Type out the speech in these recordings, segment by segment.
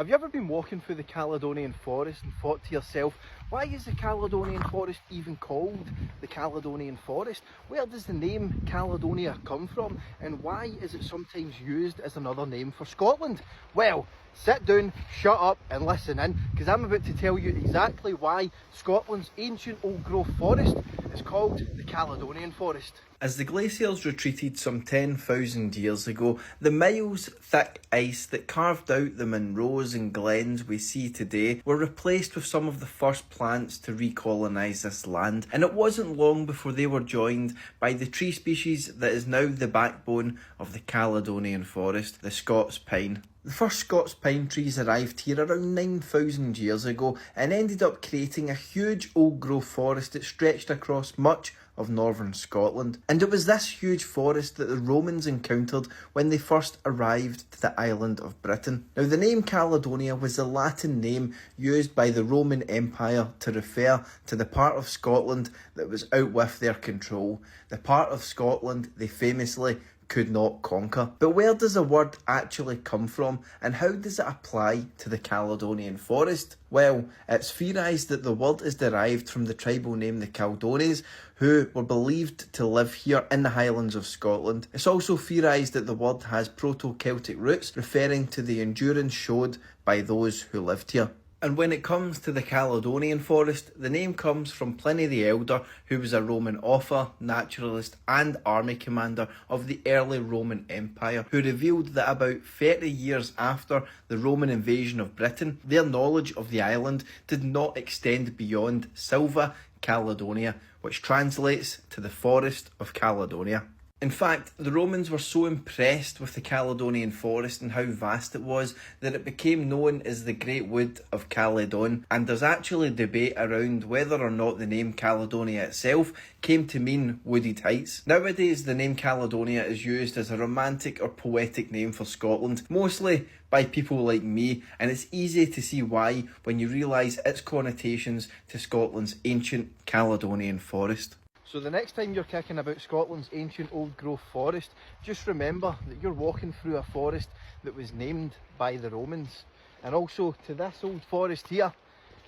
Have you ever been walking through the Caledonian Forest and thought to yourself, why is the Caledonian Forest even called the Caledonian Forest? Where does the name Caledonia come from? And why is it sometimes used as another name for Scotland? Well, sit down, shut up and listen in, because I'm about to tell you exactly why Scotland's ancient old growth forest is called the Caledonian Forest. As the glaciers retreated some 10,000 years ago, the miles thick ice that carved out the Munros and glens we see today were replaced with some of the first plants to recolonise this land, and it wasn't long before they were joined by the tree species that is now the backbone of the Caledonian Forest, the Scots Pine. The first Scots pine trees arrived here around 9,000 years ago and ended up creating a huge old growth forest that stretched across much of northern Scotland. And it was this huge forest that the Romans encountered when they first arrived to the island of Britain. Now, the name Caledonia was the Latin name used by the Roman Empire to refer to the part of Scotland that was out with their control, the part of Scotland they famously could not conquer. But where does the word actually come from, and how does it apply to the Caledonian Forest? Well, it's theorised that the word is derived from the tribal name the Caledones, who were believed to live here in the Highlands of Scotland. It's also theorised that the word has Proto-Celtic roots, referring to the endurance showed by those who lived here. And when it comes to the Caledonian Forest, the name comes from Pliny the Elder, who was a Roman author, naturalist and army commander of the early Roman Empire, who revealed that about 30 years after the Roman invasion of Britain, their knowledge of the island did not extend beyond Silva Caledonia, which translates to the Forest of Caledonia. In fact, the Romans were so impressed with the Caledonian Forest and how vast it was that it became known as the Great Wood of Caledon, and there's actually debate around whether or not the name Caledonia itself came to mean wooded heights. Nowadays, the name Caledonia is used as a romantic or poetic name for Scotland, mostly by people like me, and it's easy to see why when you realise its connotations to Scotland's ancient Caledonian Forest. So the next time you're kicking about Scotland's ancient old growth forest, just remember that you're walking through a forest that was named by the Romans. And also to this old forest here,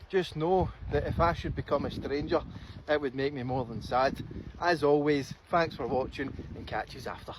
just know that if I should become a stranger, it would make me more than sad. As always, thanks for watching and catch us after.